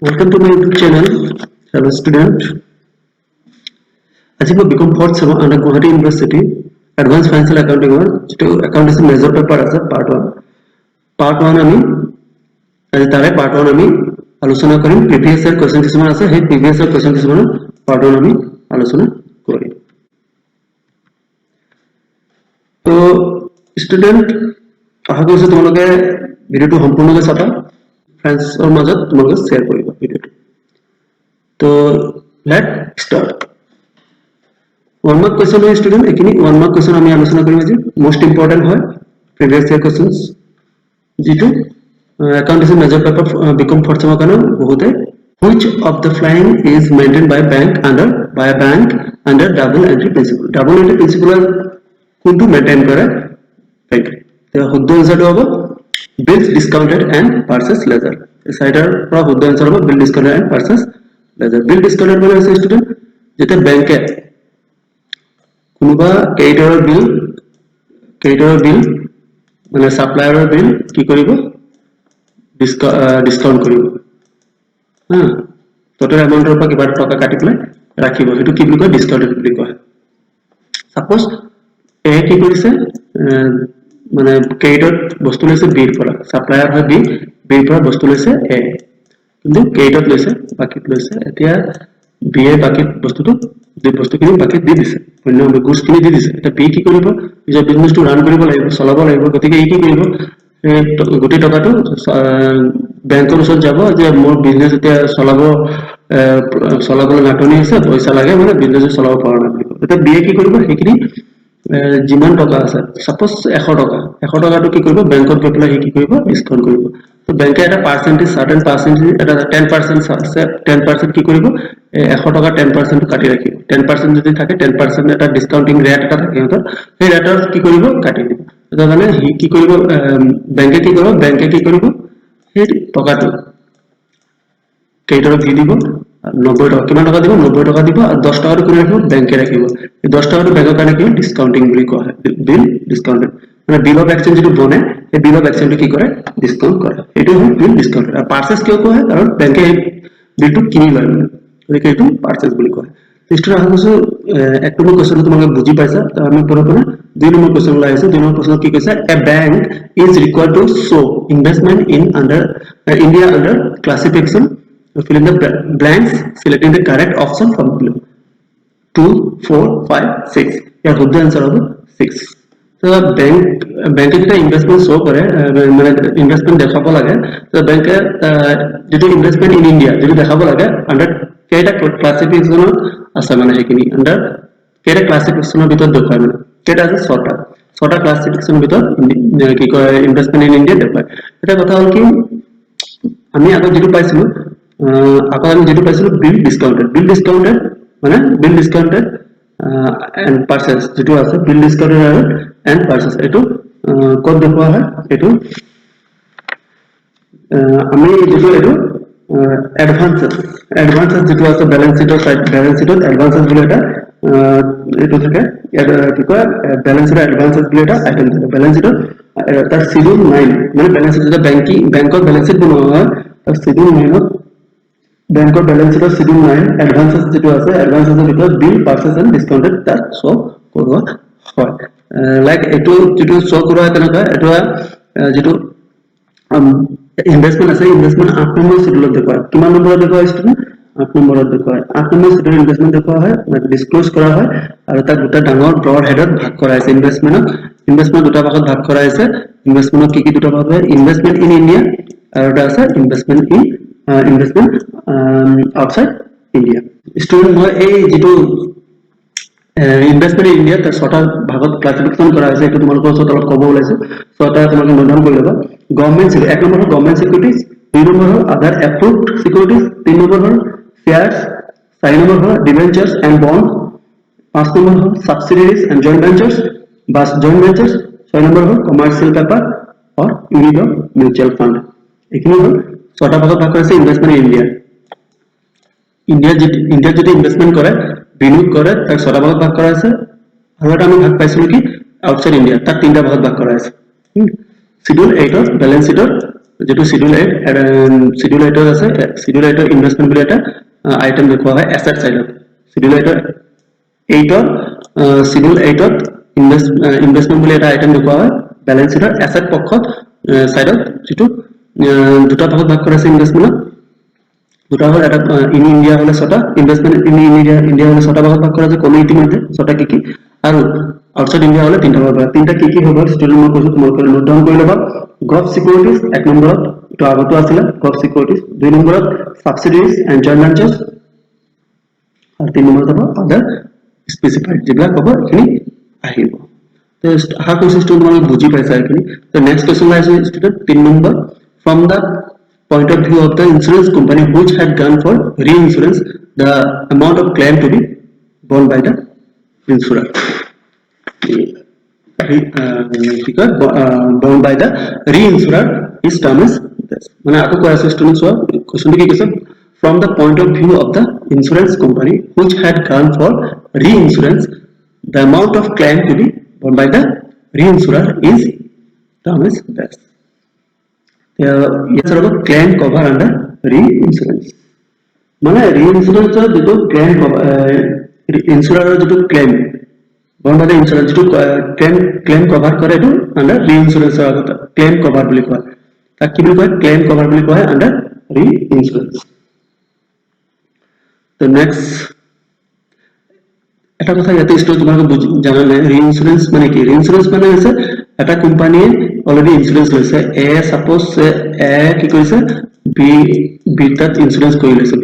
Welcome to my YouTube channel, fellow student. আজি মই BCom fourth sem under Guwahati university advance financial একাউণ্টিঙৰ যিটো accountancy major paper আছে part one আমি আজি তাৰে পাৰ্ট ওৱান আমি আলোচনা কৰিম। প্ৰিভিয়াছ ইয়াৰ কুৱেশ্যন কিছুমান আছে, সেই প্ৰিভিয়াছ ইয়াৰ কুৱেশ্যন কিছুমান পাৰ্ট ওৱান আমি আলোচনা কৰিম। তো ষ্টুডেণ্ট, আশা কৰিছোঁ তোমালোকে ভিডিঅ'টো সম্পূৰ্ণকৈ চাবা, ফ্ৰেণ্ডছৰ মাজত তোমালোকে শ্বেয়াৰ কৰিবা ভিডিঅ'টো। তো let start. One mark question হয় স্টুডেন্ট, এখানে ওয়ান মার্ক কোয়েশ্চন আমি আলোচনা করিম আজি। মোস্ট ইম্পর্টেন্ট হয় প্রিভিয়াস ইয়ার কোয়েশ্চনস যেটো accountancy major paper BCom fourth সেমৰ কাৰণে বহুতে which of the following is maintained by a bank under double entry principle। Double entry principle কোনটো মেইনটেইন কৰে ব্যাংক। তো শুদ্ধ আনসাৰটো হ'ব bills discounted and purchase ledger। সাইডৰ পৰা শুদ্ধ আনসার হ'ব bill discounted and purchase ledger। bill discounted মানে আছে স্টুডেন্ট যেটা ব্যাংকে কোনোবা ক্ৰেডিটৰৰ বিল মানে সাপ্লায়াৰৰ বিল কি কৰিব ডিসকাউন্ট কৰিব, হ্যাঁ টোটাল এমাউন্টৰ পৰা কিবা টকা কাটি পেলাই ৰাখিব, সেইটো কি বুলি কয় ডিসকাউন্টেড বুলি কয়। সাপোজ এ কি কৰিছে মানে ক্ৰেডিটত বস্তু লৈছে বিৰ পৰা, সাপ্লায়াৰ হয় বিৰ পৰা বস্তু লৈছে এ, কিন্তু ক্ৰেডিটত লৈছে বাকিত লৈছে। এতিয়া বি এ বাকিত বস্তুখিনি বাকিত দি দিছে, অন্য গুডছখিনি দি দিছে। এতিয়া বি কি কৰিব নিজৰ বিজনেছটো ৰান কৰিব লাগিব, চলাব লাগিব। গতিকে ই কি কৰিব গোটেই টকাটো বেংকৰ ওচৰত যাব যে মোৰ বিজনেছ এতিয়া চলাবলৈ নাটনি আছে, পইচা লাগে, মানে বিজনেছ চলাব পৰা নাই। এতিয়া বি এ কি কৰিব সেইখিনি যিমান টকা আছে, সাপোজ 100 টকাটো কি কৰিব বেংকত গৈ পেলাই কি কৰিব ডিসকাউন্ট কৰিব। তো বেংকে এটা পাৰ্সেন্টেজ সাৰ্টেন পাৰ্সেন্টেজ এটা 10% কি কৰিব 100 টকা 10% কাটি ৰাখিব। 10% যদি থাকে 10% এটা ডিসকাউন্টিং ৰেট এটা থাকে সিহঁতৰ, সেই ৰেটৰ কি কৰিব কাটি দিব। এটা মানে কি কৰিব বেংকে কি কৰিব সেই টকাটো ক্ৰেডিটৰক দি দিব। 90 টকা কিমান টকা দিব 90 টকা দিব, আৰু 10 টকাটো কোনে ৰাখিব বেংকে ৰাখিব। এই 10 টকাটো বেংকৰ কাৰণে কি ডিসকাউন্টিং বুলি কোৱা হয়, বিল ডিসকাউন্টেড। মানে বিল অফ এক্সচেঞ্জ যেটো বনে এই বিল অফ এক্সচেঞ্জটো কি কৰে ডিসকাউন্ট কৰে, এইটো হয় বিল ডিসকাউন্টেড। আৰু পাৰচেজ কিয় কোৱা হয় কাৰণ বেংকে এই বিলটো কিনি লয়, গতিকে এইটো পাৰচেজ বুলি কোৱা হয়। ষ্টুডেন্ট আশা কৰিছোঁ এক নম্বৰ কোৱেশ্যনটো তোমালোকে বুজি পাইছা। তো আমি পৰপৰা 2 নম্বৰ কোৱেশ্যন লৈ আহিছোঁ। 2 নম্বৰ কোৱেশ্যনত কি কৈছে a bank is required to show investment in India under classification, fill in the blanks, selecting the correct option from below 2, 4, 5, 6। ইয়াৰ শুদ্ধ আনসাৰ হ'ব 6। তো বেংকে যেটা ইনভেষ্টমেন্ট শো কৰে মানে ইনভেষ্টমেন্ট দেখাব লাগে, তো বেংকে যেটো ইনভেষ্টমেন্ট ইন ইন্ডিয়া যেটো দেখাব লাগে আন্ডার কেইটা ক্লাসিফিকেশনত আছে, মানে সেইখিনি আন্ডার কেইটা ক্লাসিফিকেশনৰ ভিতৰত দেখুৱায়, মানে কেইটা আছে 6টা ক্লাসিফিকেশনৰ ভিতৰত কি কয় ইনভেষ্টমেন্ট ইন ইন্ডিয়া দেখুৱায়। এটা কথা হ'ল কি আমি আগত যেটো পাইছিলো বিল ডিসকাউন্টেড মানে বিল ডিসকাউন্টেড এন্ড পারচেজ যেটো আছে বিল ডিসকাউন্টেড এন্ড পারচেজ, এইটো ক'ত দেখুৱা হয় এইটো আমি যেটো এইটো এডভান্সেস যেটো আছে ব্যালেন্স শিটত এডভান্সেস বুলি এটা এইটো থাকে, কি কয় ব্যালেন্স শিটত এডভান্সেস বুলি এটা আইটেম থাকে। ব্যালেন্স শিটত তাৰ শিডিউল 9 মানে ব্যালেন্স শিট যেটা বেংকৰ ব্যালেন্স শিট বনোৱা হয় তাৰ শিডিউল 9ত বেংকৰ ব্যালেন্স শিটৰ শিডিউল 9 এডভান্সেস যেটো আছে এডভান্সেসৰ ভিতৰত বিল পাৰচেজ এন্ড ডিসকাউন্টেড তাত শো কৰোৱা হয়। লাইক এইটো যেটো শো কৰা হয় তেনেকুৱা এইটো যেটো ইনভেষ্টমেন্ট আছে ইনভেষ্টমেন্ট 8 নম্বৰ শিডিউলত দেখুৱায়। কিমান নম্বৰত দেখুৱায় ষ্টুডেন্ট 8 নম্বৰত দেখুৱায়। 8 নম্বৰ শিডিউলত ইনভেষ্টমেন্ট দেখুওৱা হয়, ডিসক্লোজ কৰা হয়, আৰু তাক দুটা ডাঙৰ ব্ৰড হেডত ভাগ কৰা হৈছে। ইনভেষ্টমেন্ট দুটা ভাগত ভাগ কৰা হৈছে। ইনভেষ্টমেন্টক কি দুটা ভাগ হয় ইনভেষ্টমেন্ট ইন ইন্ডিয়া আৰু এটা আছে ইনভেষ্টমেন্ট আউটসাইড ইন্ডিয়া। ষ্টুডেন্ট মই এই যেটো ইনভেষ্টমেন্ট ইন ইন্ডিয়া তাৰ 6টা ভাগত ক্লাসিফিকেশন কৰা হৈছে, এইটো তোমালোকৰ ওচৰত অলপ ক'ব ওলাইছো। 6টা তোমালোকে নোট ডাউন কৰি ল'বা। গভৰ্নমেন্ট এক নম্বৰ হ'ল গভৰ্নমেন্ট সিকিউৰিটিজ, 2 নম্বৰ হ'ল আদাৰ এপ্ৰুভড সিকিউৰিটিজ, 3 নম্বৰ হ'ল শেয়াৰ্স, 4 নম্বৰ হ'ল ডিবেঞ্চাৰ্স এন্ড বন্ড, 5 নম্বৰ হ'ল সাবসিডিয়াৰিজ এন্ড জয়েন্ট ভেঞ্চাৰ্স, 6 নম্বৰ হ'ল commercial paper or unit of mutual fund. এইখিনি হ'ল 6টা ভাগত ভাগ কৰিছে ইনভেষ্টমেন্ট ইন ইন্ডিয়া যদি ইনভেষ্টমেন্ট কৰে বিনিয়োগ কৰে তাক 6টা ভাগত ভাগ কৰা হৈছে। আৰু এটা আমি ভাগ পাইছিলো কি আউটসাইড ইন্ডিয়া, তাক 3টা ভাগত ভাগ কৰা হৈছে। শিডিউল 8 ব্যালেন্স শিটৰ যেটো শিডিউল 8 আছে শিডিউল 8 ইনভেষ্টমেন্ট বুলি এটা আইটেম দেখুৱা হয় এসেট সাইডত শিডিউল 8 শিডিউল 8 ইনভেষ্টমেন্ট বুলি এটা আইটেম দেখুৱা হয় ব্যালেন্স শিটৰ এসেট পক্ষত সাইডত যেটো দুটা ভাগত ভাগ কৰা আছে ইনভেষ্টমেন্ট দুটা হল এটা ইন ইন্ডিয়া হলে ছটা ইনভেষ্টমেন্ট ইন ইন্ডিয়া হলে ছটা ভাগত ভাগ কৰা আছে কোন ইতিমধ্যে ছটা কি আৰু আউটসাইড ইন্ডিয়া হলে তিনটা ভাগ কৰা তিনটা কি হ'ব স্টুডেন্ট মই কৈছো তোমালোকে নোট ডাউন কৰি লবা গ্ৰুপ সিকিউৰিটিজ এক নম্বৰত এটো আগতো আছিল গ্ৰুপ সিকিউৰিটিজ দুই নম্বৰত সাবসিডিয়াৰিজ এন্ড জয়েন্ট ভেঞ্চাৰ্স আৰু তিন নম্বৰত হ'ব আদাৰ স্পেসিফাইড যেবিলাক হ'ব এখিনি আহিব তো আশা কৰিছো স্টুডেন্ট তোমালোকে বুজি পাইছা এখিনি তো নেক্সট কোৱেশ্চন আছে student 3 number from the point of view of the insurance company which had gone for reinsurance the amount of claim to be borne by the insurer because borne by the reinsurer is term is this মানে আকৌ কোৱা আছে students question কি কৈছে from the point of view of the insurance company which had gone for reinsurance the amount of claim to be borne by the reinsurer is term is this yes sir claim cover under reinsurance মানে reinsurance যেটো claim cover insurer যেটো claim borne by the insurer যেটো claim cover কৰে এটো under reinsurance আগত claim cover বুলি কয় তাক কি বুলি কয় claim cover বুলি কয় under reinsurance তো next এটা কথা ইয়াতে স্টোরি তোমাকে জানা নাই রিইন্সুরেন্স মানে কি রিইন্সুরেন্স মানে আছে এটা কোম্পানি অলরেডি ইন্সুরেন্স লৈছে এ সাপোজ এ কি কৰিছে বি তাত ইন্সুৰেন্স কৰি লৈছে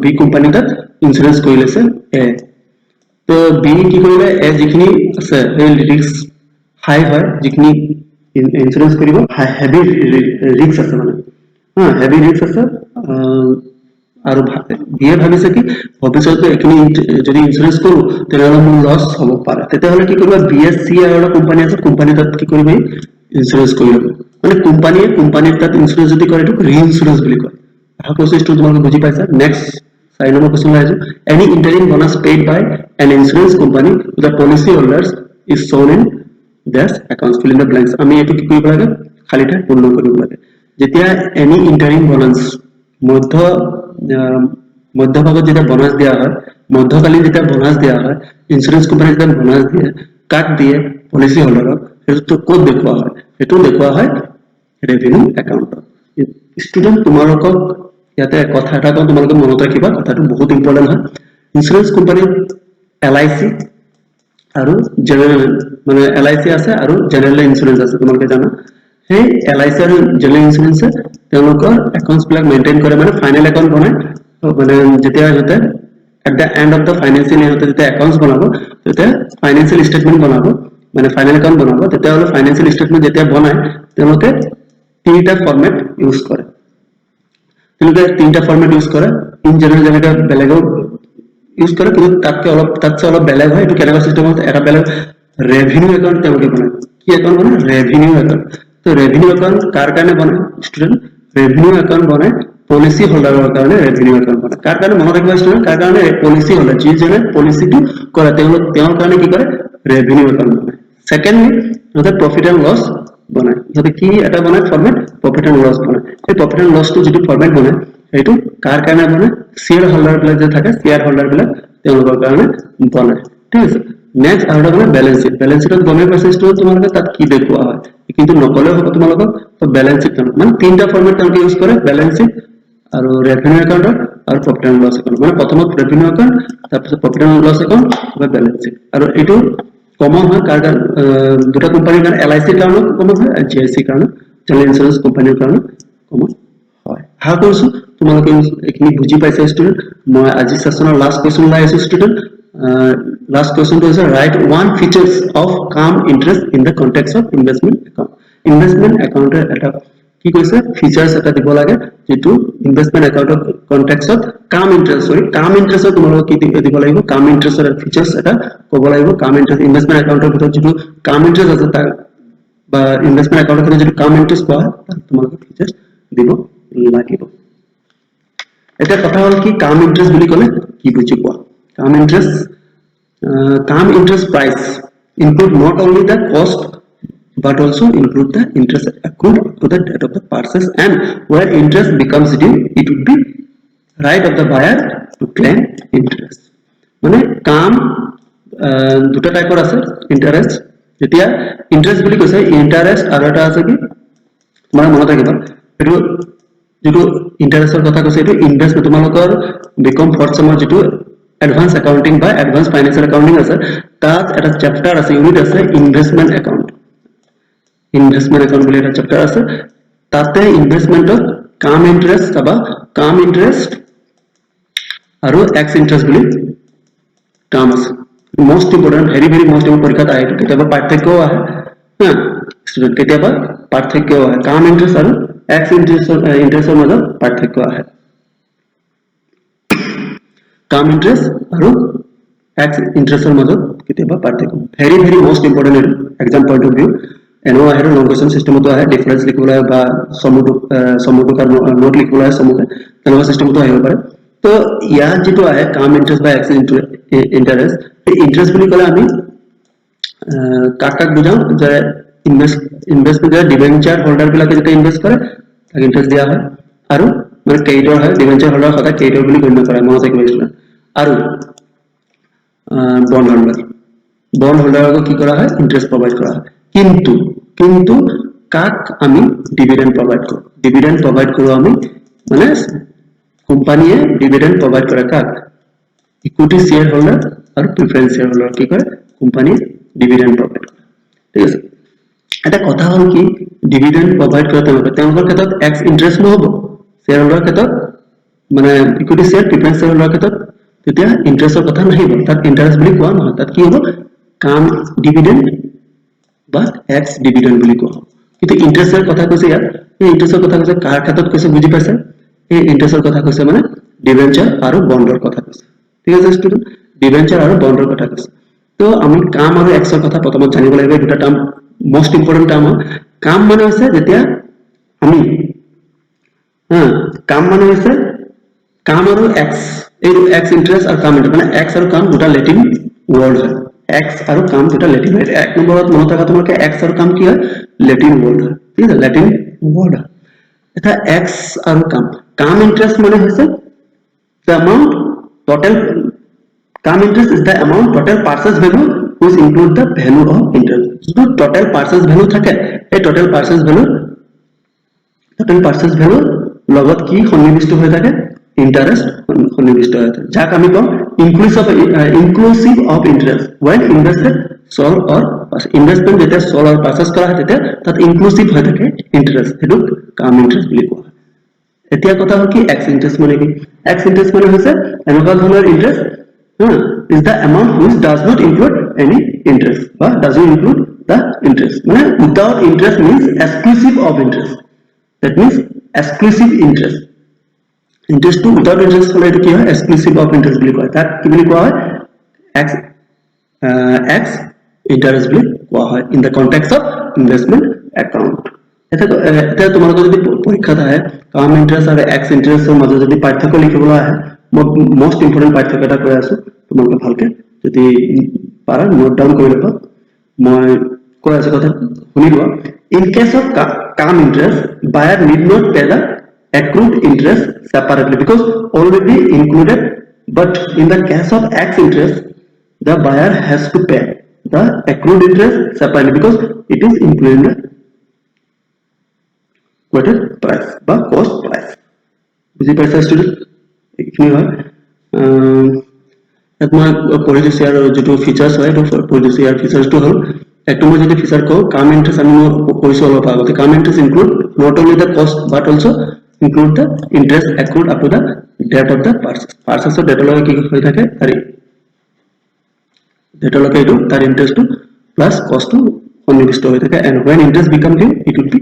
বি কোম্পানি তাত ইন্সুৰেন্স কৰি লৈছে এ তো বি কি কৰিলে এ যিখিনি আছে এই ৰিস্ক হাই হয় যিখিনি ইন্সুৰেন্স কৰিব হেভি ৰিস্ক আছে মানে হেভি ৰিস্ক আছে আৰু বিয়ে ভাবিছে কি ভৱিষ্যতে এখিনি যদি ইন্সুৰেন্স কৰো তেতিয়াহলে মোৰ লস হ'ব পাৰে তেতিয়াহলে কি কৰিব বিএসসি আৰু কোম্পানি আছে কোম্পানি তাত কি কৰিব ইন্সুৰেন্স কৰিব মানে কোম্পানিৰ তাত ইন্সুৰেন্স যদি কৰে এটো ৰিইন্সুৰেন্স বুলি কয় আশা কৰিছো স্টুডেন্ট তোমালোকে বুজি পাইছা নেক্সট 4 নম্বৰ কোৱেশ্চন আছে any interim bonus paid by an insurance company to the policy holders is shown in this accounts fill in the blanks আমি এটো কি কৰিব লাগে খালিটা পূৰ্ণ কৰিব লাগে যেতিয়া any interim bonus মধ্যভাগত যেটা বোনাস দেয়া হয় মধ্যকালীন যেটা বোনাস দেয়া হয় ইন্সুরেন্স কোম্পানি যেটা বোনাস দিয়ে কাট দিয়ে পলিসি হোল্ডারক এটো কোড দেখুৱা হয় এটো দেখুৱা হয় ৰেভিনিউ একাউন্টত স্টুডেন্ট তোমালোকক ইয়াতে কথা এটা তোমালোকে মনত ৰাখিবা কথাটো বহুত ইম্পৰ্টেন্ট হয় ইন্সুৰেন্স কোম্পানি এলআইসি আৰু জেনাৰেল মানে এলআইসি আছে আৰু জেনাৰেল ইন্সুৰেন্স আছে তোমালোকে জানা সেই এলআইসি আৰু জেনাৰেল ইন্সুৰেন্স তেওঁলোকৰ একাউন্টস বিলাক মেইনটেইন কৰে মানে ফাইনাল একাউন্ট বনায় মানে যেতিয়া হতে at the end of the financial year হতে যেতিয়া একাউন্টস বনাব তেতিয়া ফাইনান্সিয়াল স্টেটমেন্ট বনাব মানে ফাইনাল একাউন্ট বনাব তেতিয়া হলে ফাইনান্সিয়াল স্টেটমেন্ট যেতিয়া বনায় তেওঁলোকে তিনিটা ফরম্যাট ইউজ কৰে তেওঁলোকে তিনিটা ফৰম্যাট ইউজ কৰে ইন জেনাৰেল যেনেকা বেলেগো ইউজ কৰে কিন্তু তাতছে অলপ বেলেগ হয় এটো কেনেকা সিস্টেমত এটা বেলেগ ৰেভিনিউ একাউন্ট তেওঁলোকে বনায় কি একাউন্ট বনায় ৰেভিনিউ একাউন্ট তো ৰেভিনিউ একাউন্ট কাৰ কাৰণে বনায় স্টুডেন্ট ৰেভিনিউ একাউন্ট বনায় পলিসি হোল্ডাৰৰ কাৰণে ৰেভিনিউ একাউন্ট বনায় কাৰ কাৰণে মনত ৰাখিবা স্টুডেন্ট কাৰ কাৰণে পলিসি হোল্ডাৰ যিজনে পলিসিটো কৰে তেওঁৰ কাৰণে কি কৰে ৰেভিনিউ একাউন্ট বনায় সেকেন্ডলি হতে প্ৰফিট এন্ড লস বনায় হতে কি এটা বনায় ফরম্যাট প্রফিট এন্ড লস বনায় এই প্রফিট এন্ড লস টো যেটো ফরম্যাট বনায় এইটো কাৰ কাৰণে বনায় শেয়াৰ হোল্ডাৰ বিলাক যে থাকে শেয়াৰ হোল্ডাৰ বিলাক তেওঁলোকৰ কাৰণে বনায় ঠিক আছে নেক্সট আৰু এটা ব্যালেন্স শিটত গমে পাইছে স্টুডেন্ট তোমালোকে তাত কি দেখুৱা হয় কিন্তু নকলে হ'ব তোমালোকক তো ব্যালেন্স শিট মানে তিনটা ফরম্যাট তেওঁলোকে ইউজ কৰে ব্যালেন্স শিট আৰু ৰেভিনিউ একাউন্ট আৰু প্ৰফিট এন্ড লস একাউন্ট মানে প্ৰথমত ৰেভিনিউ একাউন্ট তাৰপিছত প্ৰফিট এন্ড লস একাউন্ট বা ব্যালেন্স শিট আৰু এটো কমন হয় কাৰণ দুটা কোম্পানিৰ কাৰণে এলআইসি কাৰণে কমন হয় আৰু জিআইসি কাৰণে জেনাৰেল ইন্সুৰেন্স কোম্পানিৰ কাৰণে কমন হয় আশা কৰিছো তোমালোকে এখিনি বুজি পাইছা স্টুডেন্ট মই আজি সেশনৰ লাষ্ট কোৱেশ্চন লৈ আছো student last question is write one features of calm interest in the context of investment account eta কি কৈছে ফিচার্স এটা দিব লাগে যেটো ইনভেষ্টমেন্ট একাউন্টৰ কনটেক্সটত কাম ইন্টাৰেস্ট তোমালোক কি দিব লাগিব কাম ইন্টাৰেস্টৰ ফিচাৰ্স এটা ক'ব লাগিব কাম ইন্টাৰেস্ট ইনভেষ্টমেন্ট একাউন্টৰ ভিতৰত যেটো কাম ইন্টাৰেস্ট আছে তাৰ বা ইনভেষ্টমেন্ট একাউন্টৰ ভিতৰত যেটো কাম ইন্টাৰেস্ট পায় তাৰ তোমালোক ফিচাৰ্স দিব লাগিব এটা কথা হল কি কাম ইন্টাৰেস্ট বুলি ক'লে কি বুজি পোৱা calm interest price include not only the cost but also include the interest accrued up to the date of the purchase, and where interest becomes due, it would be right of the buyer to claim interest. মানে কাম দুটা টাইপৰ আছে interest যেতিয়া interest বুলি কৈছে interest আৰু এটা আছে কি মানে মনত ৰাখিবা এটো যেটো ইন্টাৰেস্টৰ কথা কৈছে এটো ইনভেস্টমেন্ট তোমালোকৰ বিকম ফৰ্থ চেমৰ যেটো এডভান্স একাউন্টিং বা এডভান্স ফাইনান্সিয়েল একাউন্টিং আছে তাত এটা চ্যাপ্টাৰ আছে ইউনিট আছে ইনভেস্টমেন্ট একাউন্ট বুলি এটা চ্যাপ্টাৰ আছে তাতে ইনভেস্টমেন্টত কাম ইন্টাৰেস্ট বা কাম ইন্টাৰেস্ট আৰু এক্স ইন্টাৰেস্ট বুলি টাৰ্ম আছে most important very most important পৰীক্ষাত আহে কেতিয়াবা পাৰ্থক্য আহে হ্যাঁ স্টুডেন্ট কেতিয়াবা পাৰ্থক্য আহে কাম ইন্টাৰেস্ট আৰু এক্স ইন্টাৰেস্টৰ মাজত পাৰ্থক্য আহে কাম ইন্টাৰেস্ট আৰু এক্স ইন্টাৰেস্টৰ মাজত কেতিয়াবা পাৰ্থক্য very most important exam point of view এনো আহে লং কোৱেশ্চন সিস্টেমটো আহে ডিফাৰেন্স লিখিবলৈ বা সমুটো কাৰ নোট লিখিবলৈ আহে সমুতে তেনেকুৱা সিস্টেমটো আহিব পাৰে তো ইয়াত যেটো আহে কাম ইন্টারেস্ট বা এক্স ইন্টারেস্ট এই ইন্টারেস্ট বুলি ক'লে আমি কাক বুজাও যে ইনভেস্টমেন্ট ডিবেঞ্চাৰ হোল্ডাৰ বিলাকে যেটা ইনভেস্ট কৰে তাক ইন্টাৰেস্ট দিয়া হয় আৰু মানে ক্ৰেডিটৰ হয় ডিবেঞ্চাৰ হোল্ডাৰ সদায় ক্ৰেডিটৰ বুলি গণ্য কৰা মনত ৰাখিব আৰু বন্ড হোল্ডাৰক কি কৰা হয় ইন্টাৰেস্ট প্ৰভাইড কৰা হয় কিন্তু কাক আমি ডিভিডেন্ড প্ৰভাইড কৰো আমি মানে কোম্পানীয়ে ডিভিডেন্ড প্ৰভাইড কৰে কাক ইকুইটি শেয়াৰ হোল্ডাৰ আৰু প্ৰিফাৰেন্স শেয়াৰ হোল্ডাৰ কি কৰে কোম্পানী ডিভিডেন্ড প্ৰভাইড কৰে ঠিক আছে এটা কথা হ'ল কি ডিভিডেন্ড প্ৰভাইড কৰে তেওঁলোকৰ ক্ষেত্ৰত এক্স ইন্টাৰেস্ট নহব শেয়াৰ হোল্ডাৰৰ ক্ষেত্ৰত মানে ইকুইটি শেয়াৰ প্ৰিফাৰেন্স শেয়াৰ হোল্ডাৰৰ ক্ষেত্ৰত তেতিয়া ইন্টাৰেস্টৰ কথা নাহিব তাত ইন্টাৰেস্ট বুলি কোৱা নহয় তাত কি হ'ব কাম ডিভিডেন্ড বা এক্স ডিভিডেন্ড বুলি কোৱা কিন্তু ইন্টাৰেস্টৰ কথা কৈছে ইয়াত এই ইন্টাৰেস্টৰ কথা কৈছে কাৰ ক্ষেত্ৰত কৈছে বুজি পাইছে এই ইন্টাৰেস্টৰ কথা কৈছে মানে ডিবেঞ্চাৰ আৰু বন্ডৰ কথা কৈছে ঠিক আছে স্টুডেন্ট ডিবেঞ্চাৰ আৰু বন্ডৰ কথা কৈছে তো আমি কাম আৰু এক্সৰ কথা প্ৰথমত জানিব লাগিব দুটা টাৰ্ম মোস্ট ইম্পৰ্টেন্ট টাৰ্ম কাম মানে হৈছে যেতিয়া আমি কাম মানে হৈছে কাম আৰু এক্স এই এক্স ইন্টাৰেস্ট আৰু কাম মানে এক্স আৰু কাম দুটা লেটিন ওয়াৰ্ড হয় এক্স আৰু কাম দুটা লেটিন হয় এক নম্বৰত মনত ৰাখা তোমালোকে এক্স আৰু কাম কি হয় লেটিন ওয়াৰ্ড হয় ঠিক আছে লেটিন ওয়াৰ্ড হয় এটা এক্স আৰু কাম ইন্টারেস্ট মানে হৈছে the amount total কাম interest is the amount total purchase value which include the value of interest so total purchase value থাকে এই total purchase value লগত কি সন্নিবিষ্ট হৈ থাকে interest সন্নিবিষ্ট হৈ থাকে যাক আমি কম inclusive of interest when invested sold or investment যেতিয়া sold or purchase কৰা হয় তেতিয়া তাত inclusive হৈ থাকে interest হেতু কাম ইন্টাৰেস্ট বুলি কোৱা হয় এতিয়া কথা হ'ল কি এক্স ইন্টাৰেস্ট মানে কি এক্স ইন্টাৰেস্ট মানে হৈছে এনেকুৱা ধৰণৰ interest is the amount which does not include any interest বা does not include the interest মানে without interest means exclusive of interest that means exclusive interest to without interest হলে এটো কি হয় exclusive of interest বুলি কয় তাক কি বুলি কোৱা হয় x interest বুলি কোৱা হয় in the context of investment account এটা তোমালোকৰ যদি পৰীক্ষাত আহে কাম ইন্টাৰেস্ট আৰু এক্স ইন্টাৰেস্টৰ মাজত যদি পাৰ্থক্য লিখিবলৈ আহে মোস্ট ইম্পৰ্টেন্ট পাৰ্থক্য এটা কৈ আছো তোমালোকে ভালকে যদি পাৰা নোট ডাউন কৰি লবা মই কৈ আছো কথা শুনি লোৱা in case of কাম interest buyer need not pay the accrued interest separately because already included but in the case of x interest the buyer has to pay the accrued interest separately because it is included in the quoted price বা cost price বুজি পাইছা student এইখিনি হয় মই পঢ়ি দিছো আৰু যেটো ফিচাৰ্স হয় তো পঢ়ি দিছো ইয়াৰ ফিচাৰ্সটো হ'ল একটো মই যদি ফিচাৰ কও কাম ইন্টারেস্ট আমি কৈছো অলপ আগতে কাম interest include not only the cost but also include the interest accrued up to the date of the purchase of date লগে কি হৈ থাকে তাৰি date লগে এটো তাৰ ইন্টারেস্ট প্লাস কষ্ট সন্নিবিষ্ট হৈ থাকে and when interest become due it would be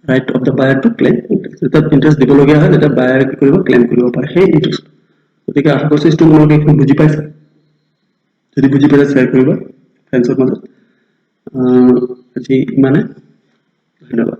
right of the buyer to claim interest the interest দিব লগিয়া হয় এটা buyer কি কৰিব claim কৰিব পাৰে সেই interest গতিকে আশা কৰিছো তোমালোকে এইটো বুজি পাইছা যদি বুজি পাইছা শেয়াৰ কৰিবা ফ্ৰেণ্ডছৰ মাজত আজি মানে ধন্যবাদ